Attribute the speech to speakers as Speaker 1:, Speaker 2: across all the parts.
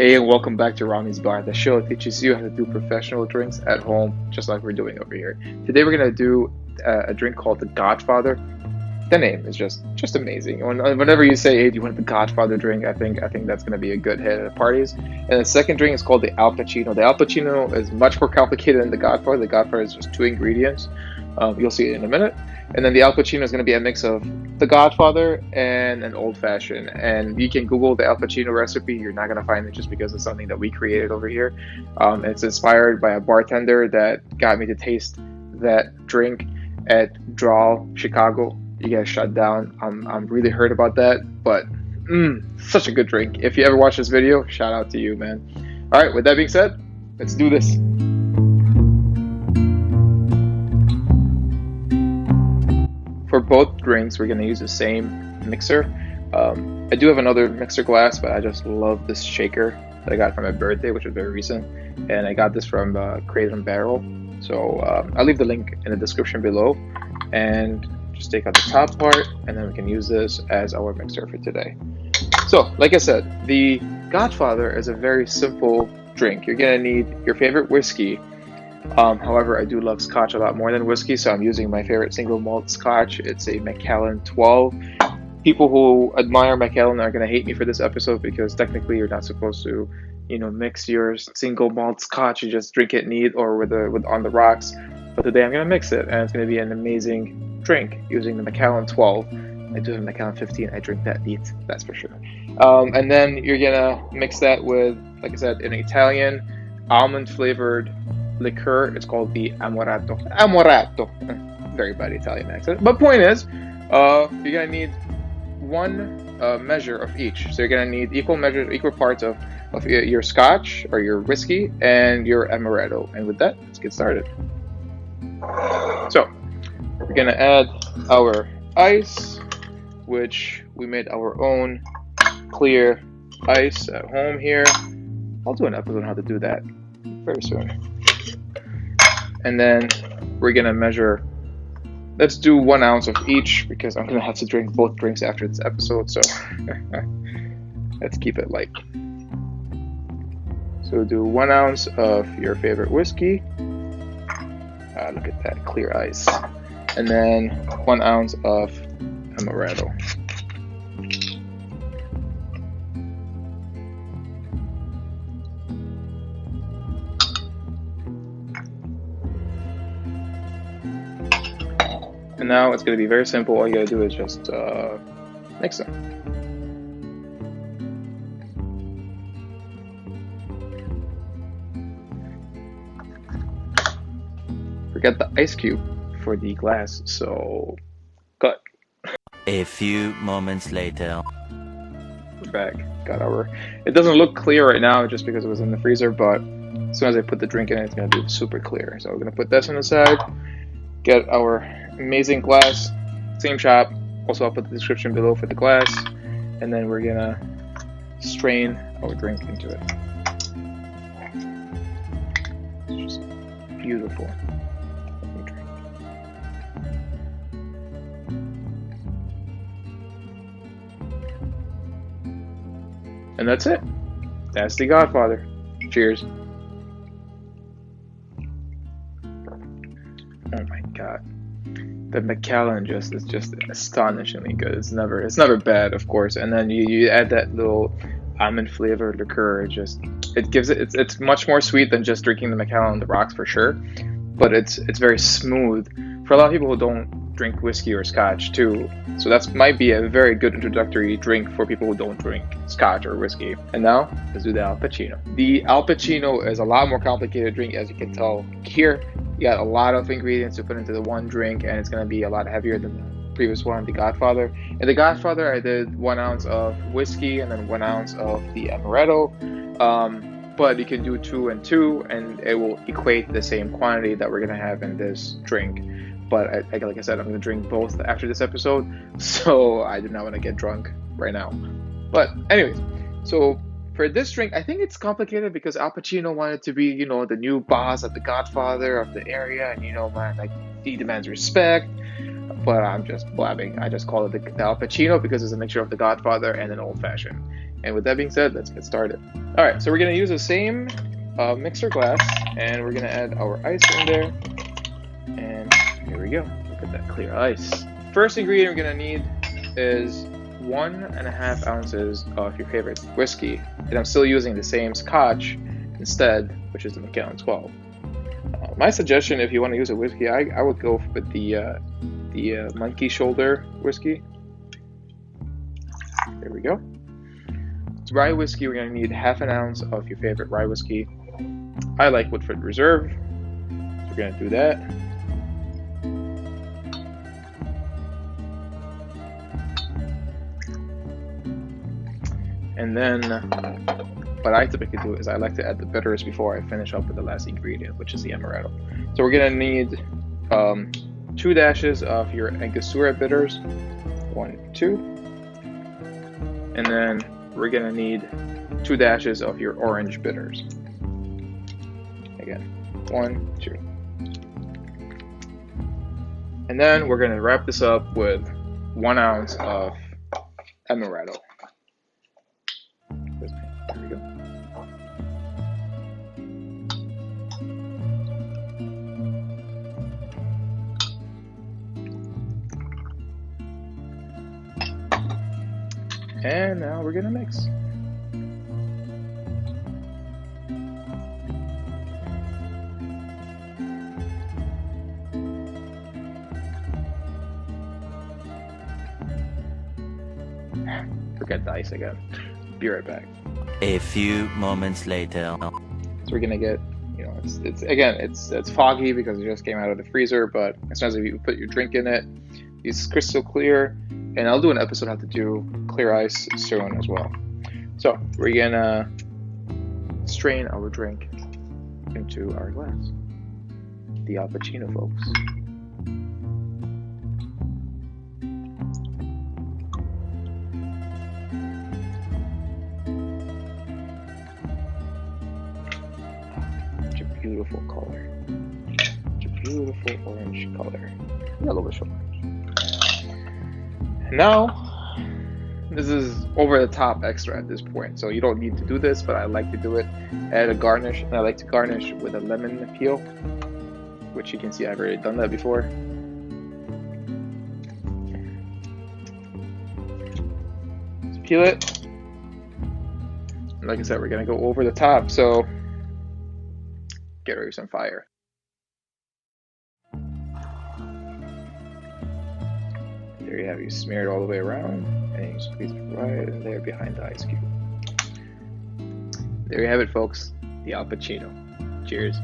Speaker 1: Hey, and welcome back to Rami's Bar, the show that teaches you how to do professional drinks at home, just like we're doing over here. Today we're gonna do a drink called the Godfather. The name is just amazing. Whenever you say, "Hey, do you want the Godfather drink?" I think that's gonna be a good hit at parties. And the second drink is called the Al-Pacino. The Al-Pacino is much more complicated than the Godfather. The Godfather is just two ingredients. You'll see it in a minute. And then the Al-Pacino is going to be a mix of the Godfather and an old fashioned. And you can Google the Al-Pacino recipe. You're not going to find it just because it's something that we created over here. It's inspired by a bartender that got me to taste that drink at Drawl, Chicago. You guys shut down. I'm really hurt about that, but such a good drink. If you ever watch this video, shout out to you, man. All right, with that being said, let's do this. For both drinks, we're going to use the same mixer. I do have another mixer glass, but I just love this shaker that I got for my birthday, which was very recent. And I got this from Crate and Barrel. So I'll leave the link in the description below. And just take out the top part, and then we can use this as our mixer for today. So, like I said, the Godfather is a very simple drink. You're going to need your favorite whiskey. However, I do love Scotch a lot more than whiskey, so I'm using my favorite single malt Scotch. It's a Macallan 12. People who admire Macallan are going to hate me for this episode because technically you're not supposed to, mix your single malt Scotch. You just drink it neat or with on the rocks. But today I'm going to mix it, and it's going to be an amazing drink using the Macallan 12. I do have Macallan 15. I drink that neat, that's for sure. And then you're going to mix that with, like I said, an Italian almond-flavored liqueur. It's called the Amaretto. Very bad Italian accent. But point is, you're gonna need one measure of each. So you're gonna need equal parts of your Scotch or your whiskey and your Amaretto. And with that, let's get started. So we're gonna add our ice, which we made our own clear ice at home here. I'll do an episode on how to do that very soon. And then we're gonna measure, let's do 1 ounce of each because I'm gonna have to drink both drinks after this episode, so let's keep it light. So do 1 ounce of your favorite whiskey. Look at that clear ice. And then 1 ounce of Amaretto. And now it's going to be very simple. All you got to do is just mix them. Forget the ice cube for the glass, so cut.
Speaker 2: A few moments later.
Speaker 1: We're back. It doesn't look clear right now just because it was in the freezer, but as soon as I put the drink in it, it's going to be super clear. So we're going to put this on the side. Get our amazing glass, same shop. Also, I'll put the description below for the glass, and then we're gonna strain our drink into it. It's just beautiful. And that's it. That's the Godfather. Cheers. Oh my god. The Macallan is just astonishingly good. It's never bad, of course. And then you add that little almond flavored liqueur. It's much more sweet than just drinking the Macallan on the rocks for sure. But it's very smooth. For a lot of people who don't drink whiskey or Scotch too. So that might be a very good introductory drink for people who don't drink Scotch or whiskey. And now, let's do the Al-Pacino. The Al-Pacino is a lot more complicated drink, as you can tell here. You got a lot of ingredients to put into the one drink, and it's going to be a lot heavier than the previous one, the Godfather. In the Godfather, I did 1 ounce of whiskey and then 1 ounce of the Amaretto. But you can do 2 and 2, and it will equate the same quantity that we're going to have in this drink. But like I said, I'm going to drink both after this episode, so I do not want to get drunk right now. But anyways, so for this drink, I think it's complicated because Al-Pacino wanted to be, the new boss of the Godfather of the area, and man, like he demands respect. but I'm just blabbing. I just call it the Al-Pacino because it's a mixture of the Godfather and an old fashioned. And with that being said, let's get started. All right, so we're gonna use the same mixer glass, and we're gonna add our ice in there. And here we go. Look at that clear ice. First ingredient we're gonna need is 1.5 ounces of your favorite whiskey, and I'm still using the same Scotch instead, which is the Macallan 12. My suggestion, if you want to use a whiskey, I would go with the monkey shoulder whiskey. There we go. It's rye whiskey. We're going to need 1/2 ounce of your favorite rye whiskey. I like Woodford Reserve, so we're going to do that. And then what I typically do is I like to add the bitters before I finish up with the last ingredient, which is the Amaretto. So we're gonna need 2 dashes of your Angostura bitters, 1, 2, and then we're gonna need 2 dashes of your orange bitters. Again, 1, 2, and then we're gonna wrap this up with 1 ounce of Amaretto. There we go. And now we're gonna mix. Forget the ice again. Be right back.
Speaker 2: A few moments later.
Speaker 1: So we're gonna get, you know, it's foggy because it just came out of the freezer, but as soon as you put your drink in it, it's crystal clear. And I'll do an episode how to do clear ice soon as well. So we're gonna strain our drink into our glass. The Al-Pacino, folks. Beautiful color. It's a beautiful orange color. Yellowish orange. And now, this is over the top extra at this point, so you don't need to do this, but I like to do it. Add a garnish, and I like to garnish with a lemon peel, which you can see I've already done that before. Just peel it. And like I said, we're gonna go over the top, so get ready for some fire. There you have it. You smear it all the way around, and you squeeze it right in there behind the ice cube. There you have it, folks. The Al-Pacino. Cheers.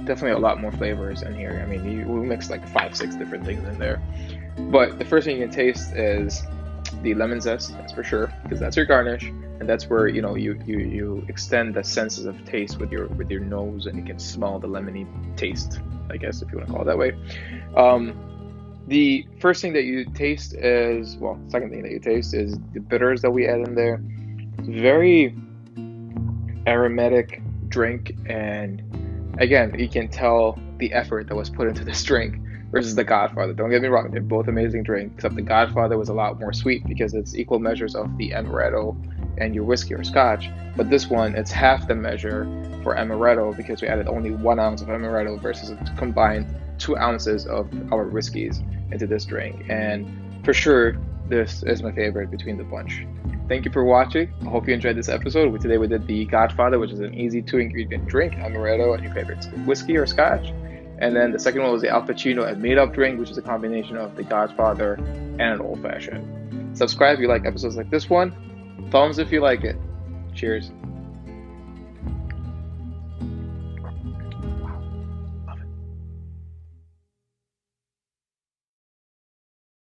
Speaker 1: Definitely a lot more flavors in here. I mean, we mixed like 5-6 different things in there. But the first thing you can taste is the lemon zest, that's for sure, because that's your garnish, and that's where you extend the senses of taste with your nose, and you can smell the lemony taste, I guess, if you want to call it that way. The first thing that you taste is, well, second thing that you taste is the bitters that we add in there. It's a very aromatic drink, and again, you can tell the effort that was put into this drink versus the Godfather. Don't get me wrong, they're both amazing drinks, except the Godfather was a lot more sweet because it's equal measures of the Amaretto and your whiskey or Scotch. But this one, it's half the measure for Amaretto because we added only 1 ounce of Amaretto versus a combined 2 ounces of our whiskeys into this drink. And for sure, this is my favorite between the bunch. Thank you for watching. I hope you enjoyed this episode. Today we did the Godfather, which is an easy 2-ingredient drink, Amaretto and your favorite whiskey or Scotch. And then the second one was the Al-Pacino and made-up drink, which is a combination of the Godfather and an old-fashioned. Subscribe if you like episodes like this one. Thumbs if you like it. Cheers.